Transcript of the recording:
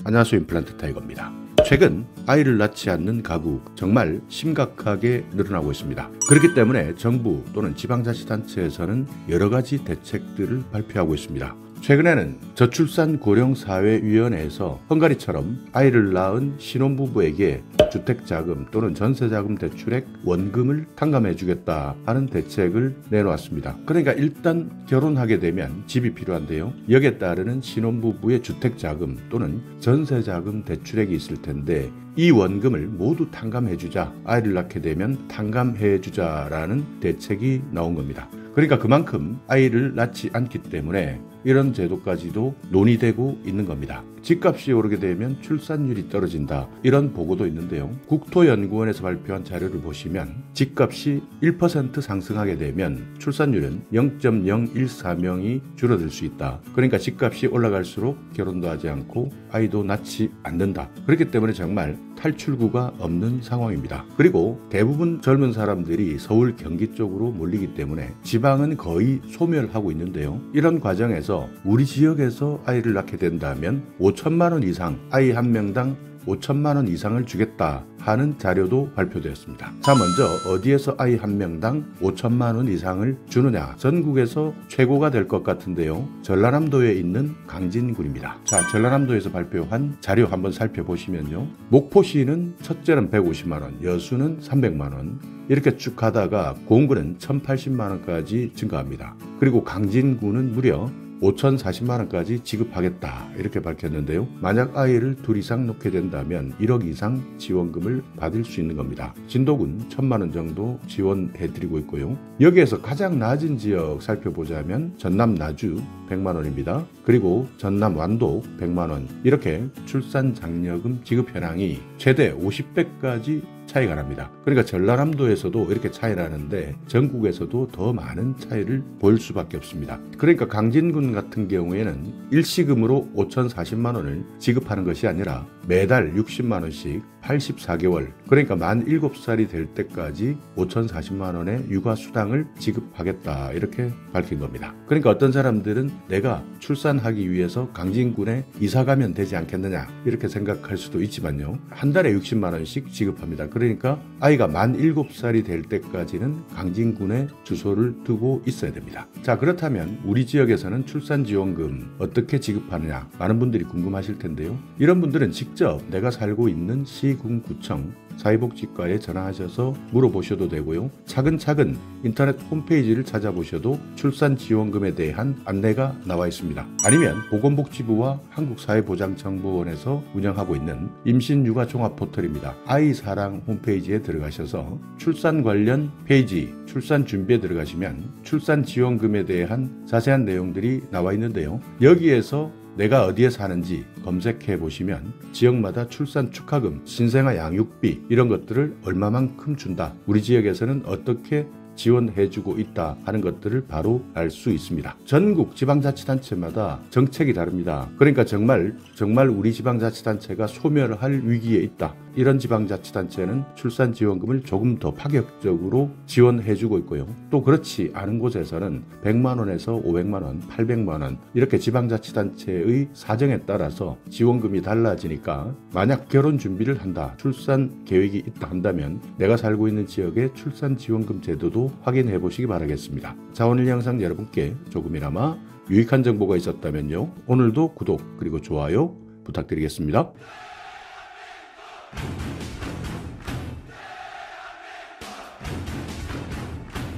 안녕하세요. 임플란트 타이거입니다. 최근 아이를 낳지 않는 가구 정말 심각하게 늘어나고 있습니다. 그렇기 때문에 정부 또는 지방자치단체에서는 여러 가지 대책들을 발표하고 있습니다. 최근에는 저출산고령사회위원회에서 헝가리처럼 아이를 낳은 신혼부부에게 주택자금 또는 전세자금 대출액 원금을 탕감해주겠다 하는 대책을 내놓았습니다. 그러니까 일단 결혼하게 되면 집이 필요한데요. 여기에 따르는 신혼부부의 주택자금 또는 전세자금 대출액이 있을 텐데 이 원금을 모두 탕감해주자, 아이를 낳게 되면 탕감해주자라는 대책이 나온 겁니다. 그러니까 그만큼 아이를 낳지 않기 때문에 이런 제도까지도 논의되고 있는 겁니다. 집값이 오르게 되면 출산율이 떨어진다, 이런 보고도 있는데요. 국토연구원에서 발표한 자료를 보시면 집값이 1% 상승하게 되면 출산율은 0.014명이 줄어들 수 있다. 그러니까 집값이 올라갈수록 결혼도 하지 않고 아이도 낳지 않는다. 그렇기 때문에 정말 탈출구가 없는 상황입니다. 그리고 대부분 젊은 사람들이 서울, 경기 쪽으로 몰리기 때문에 지방은 거의 소멸하고 있는데요. 이런 과정에서 우리 지역에서 아이를 낳게 된다면 5천만 원 이상, 아이 한 명당 5천만 원 이상을 주겠다 하는 자료도 발표되었습니다. 자, 먼저 어디에서 아이 한 명당 5천만 원 이상을 주느냐, 전국에서 최고가 될 것 같은데요. 전라남도에 있는 강진군입니다. 자, 전라남도에서 발표한 자료 한번 살펴보시면요. 목포시는 첫째는 150만 원, 여수는 300만 원, 이렇게 쭉 가다가 공구는 1,080만 원까지 증가합니다. 그리고 강진군은 무려 5,040만 원까지 지급하겠다, 이렇게 밝혔는데요. 만약 아이를 둘 이상 놓게 된다면 1억 이상 지원금을 받을 수 있는 겁니다. 진도군 1,000만 원 정도 지원해드리고 있고요. 여기에서 가장 낮은 지역 살펴보자면 전남 나주 100만 원입니다. 그리고 전남 완도 100만 원, 이렇게 출산 장려금 지급 현황이 최대 50배까지 차이가 납니다. 그러니까 전라남도에서도 이렇게 차이 나는데 전국에서도 더 많은 차이를 보일 수밖에 없습니다. 그러니까 강진군 같은 경우에는 일시금으로 5,040만 원을 지급하는 것이 아니라 매달 60만 원씩 84개월, 그러니까 만 7살이 될 때까지 5,040만 원의 육아수당을 지급하겠다, 이렇게 밝힌 겁니다. 그러니까 어떤 사람들은 내가 출산하기 위해서 강진군에 이사 가면 되지 않겠느냐, 이렇게 생각할 수도 있지만요. 한 달에 60만 원씩 지급합니다. 그러니까 아이가 만 7살이 될 때까지는 강진군에 주소를 두고 있어야 됩니다. 자, 그렇다면 우리 지역에서는 출산지원금 어떻게 지급하느냐, 많은 분들이 궁금하실 텐데요. 이런 분들은 직접 내가 살고 있는 시군구청 사회복지과에 전화하셔서 물어보셔도 되고요. 차근차근 인터넷 홈페이지를 찾아보셔도 출산지원금에 대한 안내가 나와 있습니다. 아니면 보건복지부와 한국사회보장정보원에서 운영하고 있는 임신육아종합포털입니다. 아이사랑 홈페이지에 들어가셔서 출산 관련 페이지, 출산 준비에 들어가시면 출산지원금에 대한 자세한 내용들이 나와 있는데요. 여기에서 내가 어디에 사는지 검색해 보시면 지역마다 출산 축하금, 신생아 양육비, 이런 것들을 얼마만큼 준다, 우리 지역에서는 어떻게 지원해주고 있다 하는 것들을 바로 알 수 있습니다. 전국 지방자치단체마다 정책이 다릅니다. 그러니까 정말 우리 지방자치단체가 소멸할 위기에 있다, 이런 지방자치단체는 출산지원금을 조금 더 파격적으로 지원해주고 있고요. 또 그렇지 않은 곳에서는 100만 원에서 500만 원, 800만 원, 이렇게 지방자치단체의 사정에 따라서 지원금이 달라지니까 만약 결혼 준비를 한다, 출산 계획이 있다 한다면 내가 살고 있는 지역의 출산지원금 제도도 확인해 보시기 바라겠습니다. 자, 오늘 영상 여러분께 조금이나마 유익한 정보가 있었다면요, 오늘도 구독 그리고 좋아요 부탁드리겠습니다.